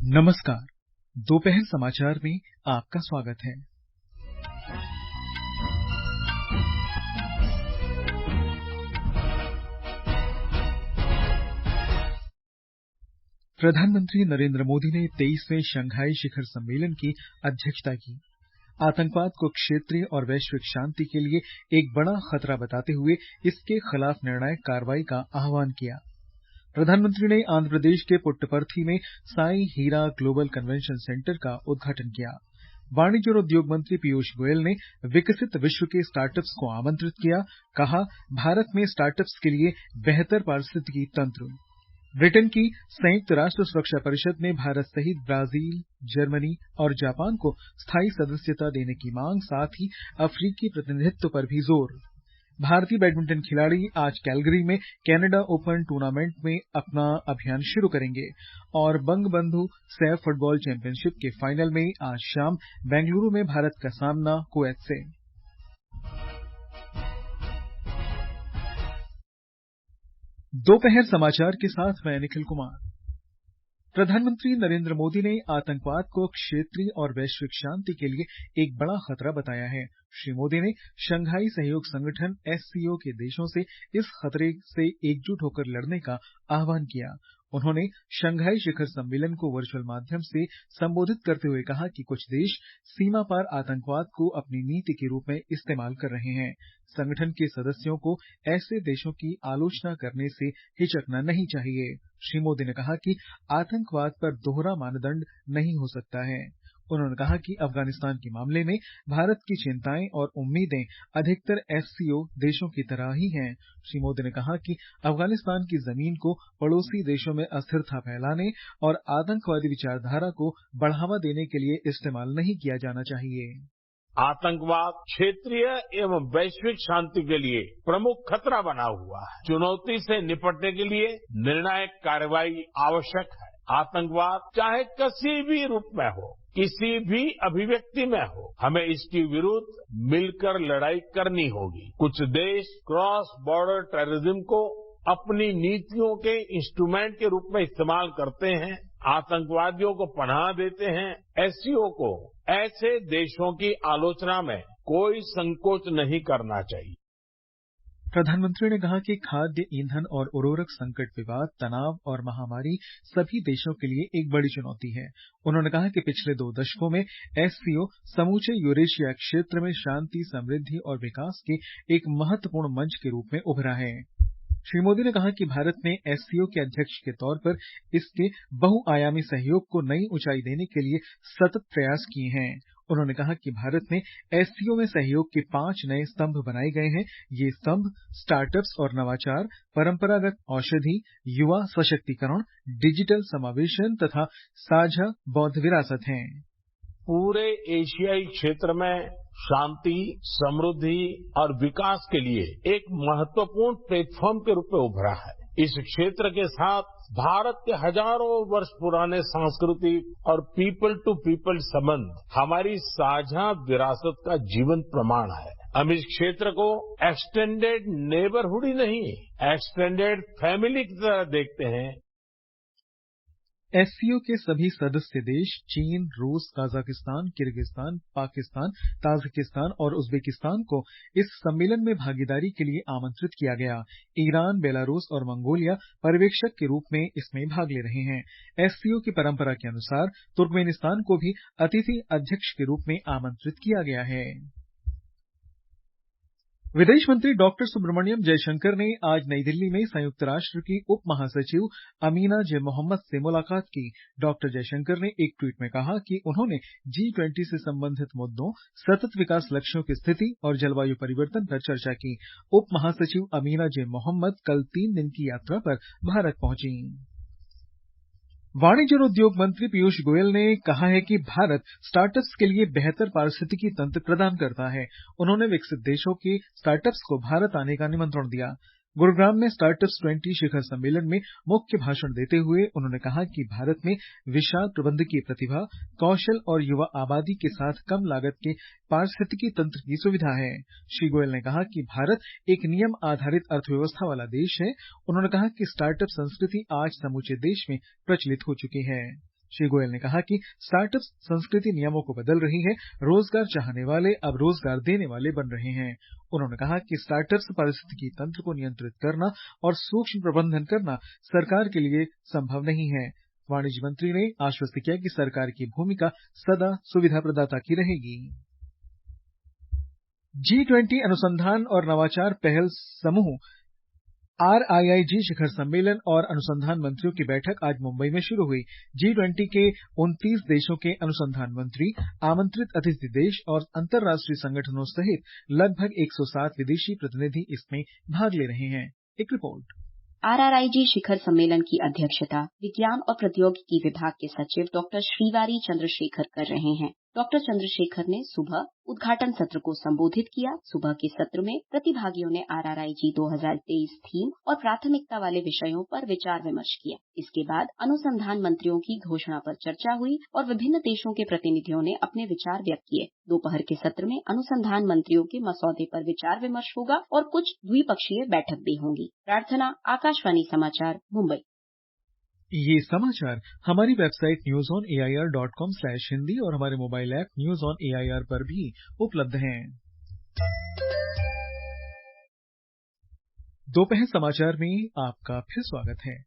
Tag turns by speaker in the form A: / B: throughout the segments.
A: नमस्कार। दोपहर समाचार में आपका स्वागत है। प्रधानमंत्री नरेंद्र मोदी ने 23वें शंघाई शिखर सम्मेलन की अध्यक्षता की। आतंकवाद को क्षेत्रीय और वैश्विक शांति के लिए एक बड़ा खतरा बताते हुए इसके खिलाफ निर्णायक कार्रवाई का आह्वान किया। प्रधानमंत्री ने आंध्र प्रदेश के पुट्टपर्थी में साई हीरा ग्लोबल कन्वेंशन सेंटर का उद्घाटन किया। वाणिज्य और उद्योग मंत्री पीयूष गोयल ने विकसित विश्व के स्टार्टअप्स को आमंत्रित किया। कहा, भारत में स्टार्टअप्स के लिए बेहतर पारिस्थितिकी तंत्र। ब्रिटेन की संयुक्त राष्ट्र सुरक्षा परिषद ने भारत सहित ब्राजील, जर्मनी और जापान को स्थायी सदस्यता देने की मांग, साथ ही अफ्रीकी प्रतिनिधित्व पर भी जोर। भारतीय बैडमिंटन खिलाड़ी आज कैलगरी में कनाडा ओपन टूर्नामेंट में अपना अभियान शुरू करेंगे और बंगबंधु सैफ फुटबॉल चैंपियनशिप के फाइनल में आज शाम बेंगलुरु में भारत का सामना कुवैत से। दोपहर समाचार के साथ मैं निखिल कुमार। प्रधानमंत्री नरेंद्र मोदी ने आतंकवाद को क्षेत्रीय और वैश्विक शांति के लिए एक बड़ा खतरा बताया है। श्री मोदी ने शंघाई सहयोग संगठन SCO के देशों से इस खतरे से एकजुट होकर लड़ने का आह्वान किया। उन्होंने शंघाई शिखर सम्मेलन को वर्चुअल माध्यम से संबोधित करते हुए कहा कि कुछ देश सीमा पार आतंकवाद को अपनी नीति के रूप में इस्तेमाल कर रहे हैं। संगठन के सदस्यों को ऐसे देशों की आलोचना करने से हिचकना नहीं चाहिए। श्री मोदी ने कहा कि आतंकवाद पर दोहरा मानदंड नहीं हो सकता है। उन्होंने कहा कि अफगानिस्तान के मामले में भारत की चिंताएं और उम्मीदें अधिकतर SCO देशों की तरह ही हैं। श्री मोदी ने कहा कि अफगानिस्तान की जमीन को पड़ोसी देशों में अस्थिरता फैलाने और आतंकवादी विचारधारा को बढ़ावा देने के लिए इस्तेमाल नहीं किया जाना चाहिए।
B: आतंकवाद क्षेत्रीय एवं वैश्विक शांति के लिए प्रमुख खतरा बना हुआ है। चुनौती से निपटने के लिए निर्णायक कार्रवाई आवश्यक है। आतंकवाद चाहे किसी भी रूप में हो, किसी भी अभिव्यक्ति में हो, हमें इसके विरुद्ध मिलकर लड़ाई करनी होगी। कुछ देश क्रॉस बॉर्डर टेररिज्म को अपनी नीतियों के इंस्ट्रूमेंट के रूप में इस्तेमाल करते हैं, आतंकवादियों को पनाह देते हैं। SCO को ऐसे देशों की आलोचना में कोई संकोच नहीं करना चाहिए।
A: प्रधानमंत्री ने कहा कि खाद्य, ईंधन और उर्वरक संकट, विवाद, तनाव और महामारी सभी देशों के लिए एक बड़ी चुनौती है। उन्होंने कहा कि पिछले 2 दशकों में SCO समूचे यूरेशिया क्षेत्र में शांति, समृद्धि और विकास के एक महत्वपूर्ण मंच के रूप में उभरा है। श्री मोदी ने कहा कि भारत ने SCO के अध्यक्ष के तौर पर इसके बहुआयामी सहयोग को नई ऊंचाई देने के लिए सतत प्रयास किए हैं। उन्होंने कहा कि भारत में SCO में सहयोग के 5 नए स्तंभ बनाए गए हैं। ये स्तंभ स्टार्टअप्स और नवाचार, परंपरागत औषधि, युवा सशक्तिकरण, डिजिटल समावेशन तथा साझा बौद्ध विरासत हैं।
B: पूरे एशियाई क्षेत्र में शांति, समृद्धि और विकास के लिए एक महत्वपूर्ण प्लेटफॉर्म के रूप में उभरा है। इस क्षेत्र के साथ भारत के हजारों वर्ष पुराने सांस्कृतिक और पीपल टू पीपल संबंध हमारी साझा विरासत का जीवंत प्रमाण है। हम इस क्षेत्र को एक्सटेंडेड नेबरहुड ही नहीं, एक्सटेंडेड फैमिली की तरह देखते हैं।
A: SCO के सभी सदस्य देश चीन, रूस, कजाकिस्तान, किर्गिस्तान, पाकिस्तान, ताजिकिस्तान और उज्बेकिस्तान को इस सम्मेलन में भागीदारी के लिए आमंत्रित किया गया। ईरान, बेलारूस और मंगोलिया पर्यवेक्षक के रूप में इसमें भाग ले रहे हैं। SCO की परंपरा के अनुसार तुर्कमेनिस्तान को भी अतिथि अध्यक्ष के रूप में आमंत्रित किया गया है। विदेश मंत्री डॉक्टर सुब्रमण्यम जयशंकर ने आज नई दिल्ली में संयुक्त राष्ट्र की उप महासचिव अमीना जे मोहम्मद से मुलाकात की। डॉक्टर जयशंकर ने एक ट्वीट में कहा कि उन्होंने G20 से संबंधित मुद्दों, सतत विकास लक्ष्यों की स्थिति और जलवायु परिवर्तन पर चर्चा की। उप महासचिव अमीना जे मोहम्मद कल 3 दिन की यात्रा पर भारत पहुंची। वाणिज्य और उद्योग मंत्री पीयूष गोयल ने कहा है कि भारत स्टार्टअप्स के लिए बेहतर पारिस्थितिकी तंत्र प्रदान करता है। उन्होंने विकसित देशों के स्टार्टअप्स को भारत आने का निमंत्रण दिया। गुरुग्राम में स्टार्टअप्स 20 शिखर सम्मेलन में मुख्य भाषण देते हुए उन्होंने कहा कि भारत में विशाल प्रबंधकीय प्रतिभा, कौशल और युवा आबादी के साथ कम लागत के पारिस्थितिकी तंत्र की सुविधा है। श्री गोयल ने कहा कि भारत एक नियम आधारित अर्थव्यवस्था वाला देश है। उन्होंने कहा कि स्टार्टअप संस्कृति आज समूचे देश में प्रचलित हो चुकी है। श्री गोयल ने कहा कि स्टार्टअप संस्कृति नियमों को बदल रही है, रोजगार चाहने वाले अब रोजगार देने वाले बन रहे हैं। उन्होंने कहा कि स्टार्टअप्स पारिस्थितिकी तंत्र को नियंत्रित करना और सूक्ष्म प्रबंधन करना सरकार के लिए संभव नहीं है। वाणिज्य मंत्री ने आश्वस्त किया कि सरकार की भूमिका सदा सुविधा प्रदाता की रहेगी। G20 अनुसंधान और नवाचार पहल समूह RIIG शिखर सम्मेलन और अनुसंधान मंत्रियों की बैठक आज मुंबई में शुरू हुई। G20 के 29 देशों के अनुसंधान मंत्री, आमंत्रित अतिथि देश और अंतर्राष्ट्रीय संगठनों सहित लगभग 107 विदेशी प्रतिनिधि इसमें भाग ले रहे हैं। एक रिपोर्ट।
C: RIIG शिखर सम्मेलन की अध्यक्षता विज्ञान और प्रौद्योगिकी विभाग के सचिव डॉक्टर श्रीवारी चंद्रशेखर कर रहे हैं। डॉक्टर चंद्रशेखर ने सुबह उद्घाटन सत्र को संबोधित किया। सुबह के सत्र में प्रतिभागियों ने RIIG 2023 थीम और प्राथमिकता वाले विषयों पर विचार विमर्श किया। इसके बाद अनुसंधान मंत्रियों की घोषणा पर चर्चा हुई और विभिन्न देशों के प्रतिनिधियों ने अपने विचार व्यक्त किए। दोपहर के सत्र में अनुसंधान मंत्रियों के मसौदे पर विचार विमर्श होगा और कुछ द्विपक्षीय बैठक भी होंगी। प्रार्थना, आकाशवाणी समाचार, मुंबई।
A: ये समाचार हमारी वेबसाइट newsonair.com/हिंदी और हमारे mobile app news on AIR पर भी उपलब्ध हैं। दोपहर समाचार में आपका फिर स्वागत है।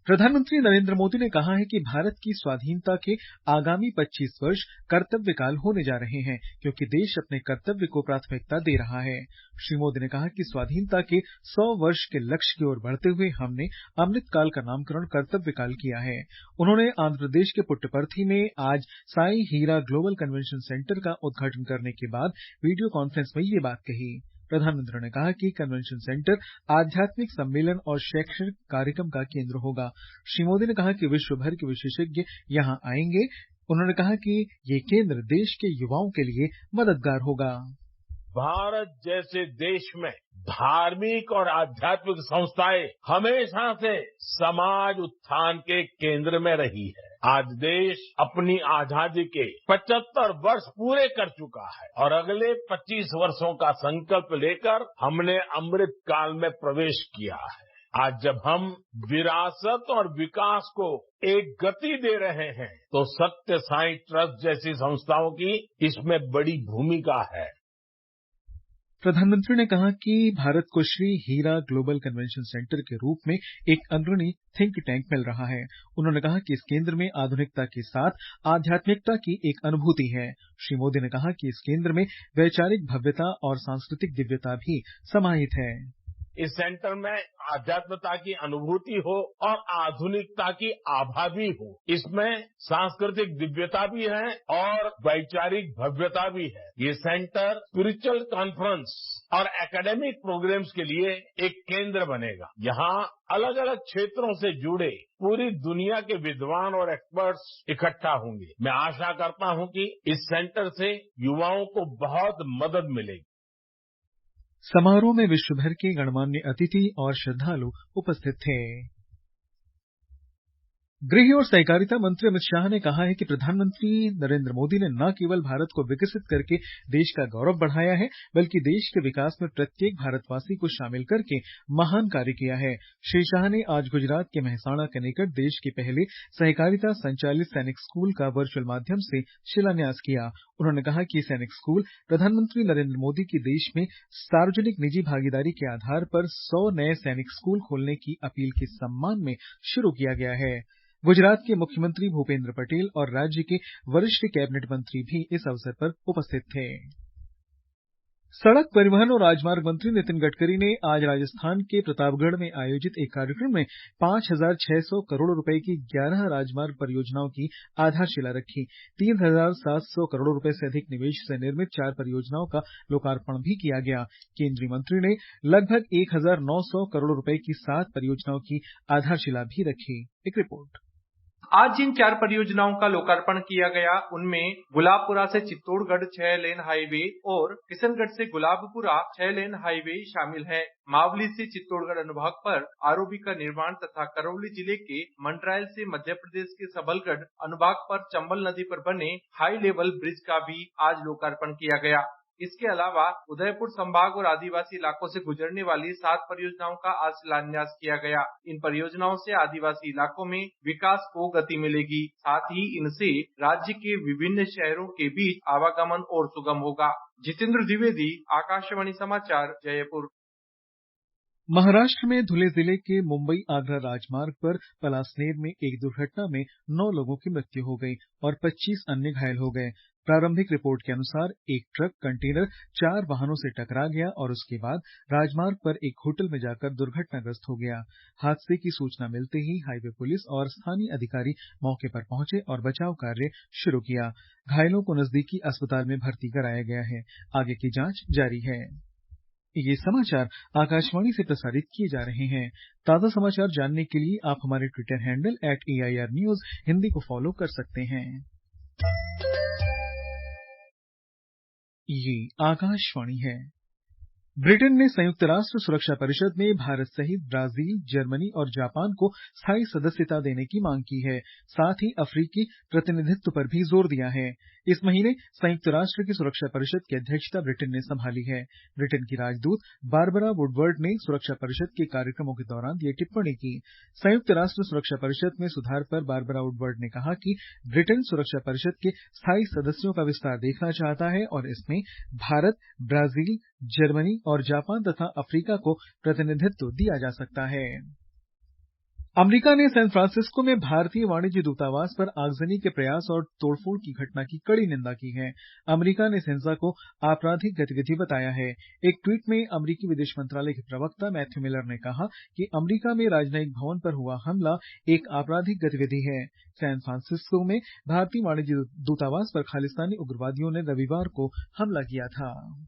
A: प्रधानमंत्री नरेंद्र मोदी ने कहा है कि भारत की स्वाधीनता के आगामी 25 वर्ष कर्तव्यकाल होने जा रहे हैं, क्योंकि देश अपने कर्तव्य को प्राथमिकता दे रहा है। श्री मोदी ने कहा कि स्वाधीनता के 100 वर्ष के लक्ष्य की ओर बढ़ते हुए हमने अमृतकाल का नामकरण कर्तव्यकाल किया है। उन्होंने आंध्र प्रदेश के पुट्टपर्थी में आज साई हीरा ग्लोबल कन्वेंशन सेंटर का उद्घाटन करने के बाद वीडियो कॉन्फ्रेंस में ये बात कही। प्रधानमंत्री ने कहा कि कन्वेंशन सेंटर आध्यात्मिक सम्मेलन और शैक्षणिक कार्यक्रम का केंद्र होगा। श्री मोदी ने कहा कि विश्व भर के विशेषज्ञ यहां आएंगे। उन्होंने कहा कि ये केंद्र देश के युवाओं के लिए मददगार होगा।
B: भारत जैसे देश में धार्मिक और आध्यात्मिक संस्थाएं हमेशा से समाज उत्थान के केंद्र में रही है। आज देश अपनी आजादी के 75 वर्ष पूरे कर चुका है और अगले 25 वर्षों का संकल्प लेकर हमने अमृत काल में प्रवेश किया है। आज जब हम विरासत और विकास को एक गति दे रहे हैं, तो सत्य साई ट्रस्ट जैसी संस्थाओं की इसमें बड़ी भूमिका है।
A: प्रधानमंत्री ने कहा कि भारत को श्री हीरा ग्लोबल कन्वेंशन सेंटर के रूप में एक अग्रणी थिंक टैंक मिल रहा है। उन्होंने कहा कि इस केंद्र में आधुनिकता के साथ आध्यात्मिकता की एक अनुभूति है। श्री मोदी ने कहा कि इस केंद्र में वैचारिक भव्यता और सांस्कृतिक दिव्यता भी समाहित है।
B: इस सेंटर में आध्यात्मता की अनुभूति हो और आधुनिकता की आभा भी हो। इसमें सांस्कृतिक दिव्यता भी है और वैचारिक भव्यता भी है। ये सेंटर स्पिरिचुअल कॉन्फ्रेंस और एकेडमिक प्रोग्राम्स के लिए एक केंद्र बनेगा। यहाँ अलग अलग क्षेत्रों से जुड़े पूरी दुनिया के विद्वान और एक्सपर्ट्स इकट्ठा होंगे। मैं आशा करता हूँ कि इस सेंटर से युवाओं को बहुत मदद मिलेगी।
A: समारोह में विश्व भर के गणमान्य अतिथि और श्रद्धालु उपस्थित थे। गृह और सहकारिता मंत्री अमित शाह ने कहा है कि प्रधानमंत्री नरेंद्र मोदी ने न केवल भारत को विकसित करके देश का गौरव बढ़ाया है, बल्कि देश के विकास में प्रत्येक भारतवासी को शामिल करके महान कार्य किया है। श्री शाह ने आज गुजरात के मेहसाणा के निकट देश के पहले सहकारिता संचालित सैनिक स्कूल का वर्चुअल माध्यम से शिलान्यास किया। उन्होंने कहा कि सैनिक स्कूल प्रधानमंत्री नरेंद्र मोदी की देश में सार्वजनिक निजी भागीदारी के आधार पर 100 नए सैनिक स्कूल खोलने की अपील के सम्मान में शुरू किया गया है। गुजरात के मुख्यमंत्री भूपेंद्र पटेल और राज्य के वरिष्ठ कैबिनेट मंत्री भी इस अवसर पर उपस्थित थे। सड़क परिवहन और राजमार्ग मंत्री नितिन गडकरी ने आज राजस्थान के प्रतापगढ़ में आयोजित एक कार्यक्रम में 5,600 करोड़ रुपए की 11 राजमार्ग परियोजनाओं की आधारशिला रखी। 3,700 करोड़ रुपए से अधिक निवेश से निर्मित 4 परियोजनाओं का लोकार्पण भी किया गया। केंद्रीय मंत्री ने लगभग 1,900 करोड़ रुपए की 7 परियोजनाओं की आधारशिला भी रखी। एक रिपोर्ट।
D: आज जिन 4 परियोजनाओं का लोकार्पण किया गया, उनमें गुलाबपुरा से चित्तौड़गढ़ 6 लेन हाईवे और किशनगढ़ से गुलाबपुरा 6 लेन हाईवे शामिल है। मावली से चित्तौड़गढ़ अनुभाग पर आरओबी का निर्माण तथा करौली जिले के मंडरायल से मध्य प्रदेश के सबलगढ़ अनुभाग पर चंबल नदी पर बने हाई लेवल ब्रिज का भी आज लोकार्पण किया गया। इसके अलावा उदयपुर संभाग और आदिवासी इलाकों से गुजरने वाली 7 परियोजनाओं का आज शिलान्यास किया गया। इन परियोजनाओं से आदिवासी इलाकों में विकास को गति मिलेगी। साथ ही इनसे राज्य के विभिन्न शहरों के बीच आवागमन और सुगम होगा। जितेंद्र द्विवेदी, आकाशवाणी समाचार, जयपुर।
A: महाराष्ट्र में धुले जिले के मुंबई आगरा राजमार्ग पर पलासनेर में एक दुर्घटना में 9 लोगों की मृत्यु हो गई और 25 अन्य घायल हो गए। प्रारंभिक रिपोर्ट के अनुसार एक ट्रक कंटेनर 4 वाहनों से टकरा गया और उसके बाद राजमार्ग पर एक होटल में जाकर दुर्घटनाग्रस्त हो गया। हादसे की सूचना मिलते ही हाईवे पुलिस और स्थानीय अधिकारी मौके पर पहुंचे और बचाव कार्य शुरू किया। घायलों को नजदीकी अस्पताल में भर्ती कराया गया है। आगे की जांच जारी है। ये समाचार आकाशवाणी से प्रसारित किए जा रहे हैं। ताजा समाचार जानने के लिए आप हमारे Twitter handle @AIR News Hindi को फॉलो कर सकते हैं। ये आकाशवाणी है। ब्रिटेन ने संयुक्त राष्ट्र सुरक्षा परिषद में भारत सहित ब्राजील, जर्मनी और जापान को स्थायी सदस्यता देने की मांग की है। साथ ही अफ्रीकी प्रतिनिधित्व पर भी जोर दिया है। इस महीने संयुक्त राष्ट्र की सुरक्षा परिषद की अध्यक्षता ब्रिटेन ने संभाली है। ब्रिटेन की राजदूत बारबरा वुडवर्ड ने सुरक्षा परिषद के कार्यक्रमों के दौरान ये टिप्पणी की। संयुक्त राष्ट्र सुरक्षा परिषद में सुधार पर बारबरा वुडवर्ड ने कहा कि ब्रिटेन सुरक्षा परिषद के स्थायी सदस्यों का विस्तार देखना चाहता है और इसमें भारत, ब्राजील, जर्मनी और जापान तथा अफ्रीका को प्रतिनिधित्व दिया जा सकता है। अमेरिका ने सैन फ्रांसिस्को में भारतीय वाणिज्य दूतावास पर आगजनी के प्रयास और तोड़फोड़ की घटना की कड़ी निंदा की है। अमेरिका ने इस हिंसा को आपराधिक गतिविधि बताया है। एक ट्वीट में अमेरिकी विदेश मंत्रालय के प्रवक्ता मैथ्यू मिलर ने कहा कि अमेरिका में राजनयिक भवन पर हुआ हमला एक आपराधिक गतिविधि है। सैन फ्रांसिस्को में भारतीय वाणिज्य दूतावास पर खालिस्तानी उग्रवादियों ने रविवार को हमला किया था।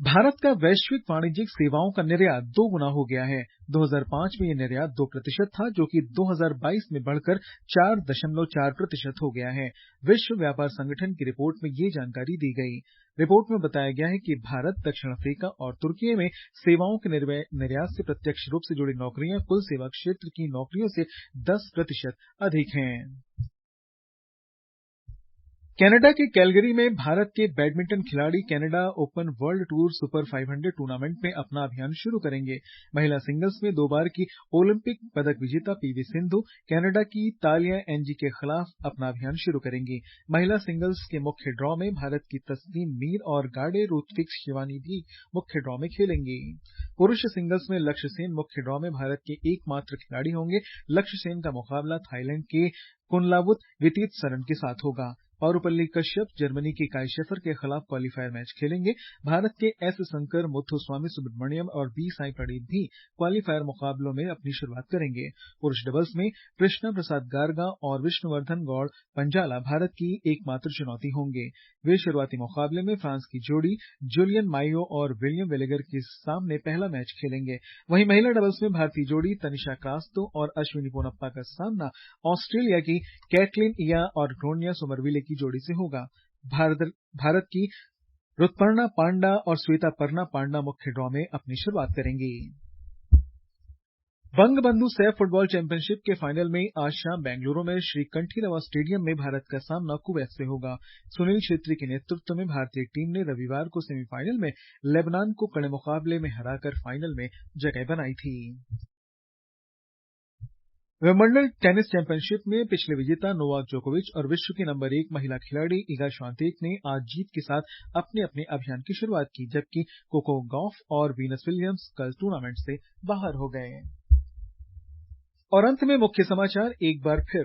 A: भारत का वैश्विक वाणिज्यिक सेवाओं का निर्यात 2 गुना हो गया है। 2005 में यह निर्यात 2% था, जो कि 2022 में बढ़कर 4.4% हो गया है। विश्व व्यापार संगठन की रिपोर्ट में ये जानकारी दी गई। रिपोर्ट में बताया गया है कि भारत, दक्षिण अफ्रीका और तुर्की में सेवाओं के निर्यात से प्रत्यक्ष रूप से जुड़ी नौकरियां कुल सेवा क्षेत्र की नौकरियों से 10% अधिक हैं। कनाडा के कैलगरी में भारत के बैडमिंटन खिलाड़ी Canada open world tour super 500 tournament में अपना अभियान शुरू करेंगे। महिला सिंगल्स में 2 बार की ओलंपिक पदक विजेता पीवी सिंधु कनाडा की तालिया एनजी के खिलाफ अपना अभियान शुरू करेंगी। महिला सिंगल्स के मुख्य ड्रॉ में भारत की तस्नीम मीर और गाडे रुतविक शिवानी भी मुख्य ड्रॉ में खेलेंगी। पुरुष सिंगल्स में लक्ष्य सेन मुख्य ड्रॉ में भारत के एकमात्र खिलाड़ी होंगे। लक्ष्य सेन का मुकाबला थाईलैंड के कुनलावुत वितीत-सरन के साथ होगा। पारुपल्ली कश्यप जर्मनी के काई शेफर के खिलाफ क्वालीफायर मैच खेलेंगे। भारत के एस शंकर, मुथुस्वामी सुब्रमण्यम और बी साई प्रणीत भी क्वालीफायर मुकाबलों में अपनी शुरुआत करेंगे। पुरुष डबल्स में कृष्णा प्रसाद गारगा और विष्णुवर्धन गौड़ पंजाला भारत की एकमात्र चुनौती होंगे। वे शुरुआती मुकाबले में फ्रांस की जोड़ी जूलियन माइयो और विलियम वेलेगर के सामने पहला मैच खेलेंगे। वहीं महिला डबल्स में भारतीय जोड़ी तनिषा क्रास्तो और अश्विनी पोनप्पा का सामना ऑस्ट्रेलिया की कैटलिन इया और टोन्या सोमरविले की जोड़ी से होगा। भारत की ऋतुपर्णा पांडा और श्वेता पर्णा पांडा मुख्य ड्रॉ में अपनी शुरुआत करेंगी। बंगबंधु सैफ फुटबॉल चैंपियनशिप के फाइनल में आज शाम बेंगलुरु में श्री कंठीरवा स्टेडियम में भारत का सामना कुवैत से होगा। सुनील छेत्री के नेतृत्व में भारतीय टीम ने रविवार को सेमीफाइनल में लेबनान को कड़े मुकाबले में हराकर फाइनल में जगह बनाई थी। विंबलडन टेनिस चैंपियनशिप में पिछले विजेता नोवाक जोकोविच और विश्व की नंबर 1 महिला खिलाड़ी इगा श्वांतेक ने आज जीत के साथ अपने अपने अभियान की शुरुआत की, जबकि कोको गॉफ और वीनस विलियम्स कल टूर्नामेंट से बाहर हो गए। और अंत में मुख्य समाचार एक बार फिर।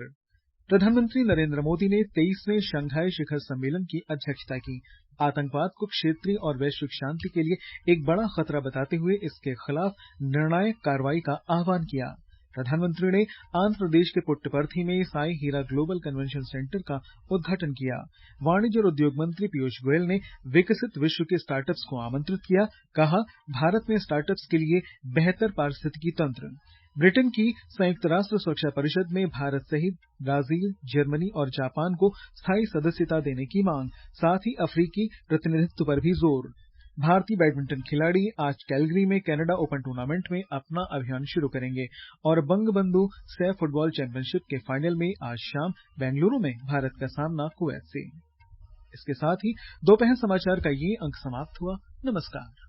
A: प्रधानमंत्री नरेंद्र मोदी ने 23वें शंघाई शिखर सम्मेलन की अध्यक्षता की। आतंकवाद को क्षेत्रीय और वैश्विक शांति के लिए एक बड़ा खतरा बताते हुए इसके खिलाफ निर्णायक कार्रवाई का आह्वान किया। प्रधानमंत्री ने आंध्र प्रदेश के पुट्टपर्थी में साई हीरा ग्लोबल कन्वेंशन सेंटर का उद्घाटन किया। वाणिज्य और उद्योग मंत्री पीयूष गोयल ने विकसित विश्व के स्टार्टअप्स को आमंत्रित किया। कहा, भारत में स्टार्टअप्स के लिए बेहतर पारिस्थितिकी तंत्र। ब्रिटेन की संयुक्त राष्ट्र सुरक्षा परिषद में भारत सहित ब्राजील, जर्मनी और जापान को स्थायी सदस्यता देने की मांग। साथ ही अफ्रीकी प्रतिनिधित्व पर भी जोर। भारतीय बैडमिंटन खिलाड़ी आज कैलगरी में कनाडा ओपन टूर्नामेंट में अपना अभियान शुरू करेंगे। और बंगबंधु सैफ फुटबॉल चैंपियनशिप के फाइनल में आज शाम बेंगलुरु में भारत का सामना कुवैत से। इसके साथ ही दोपहर समाचार का ये अंक समाप्त हुआ। नमस्कार।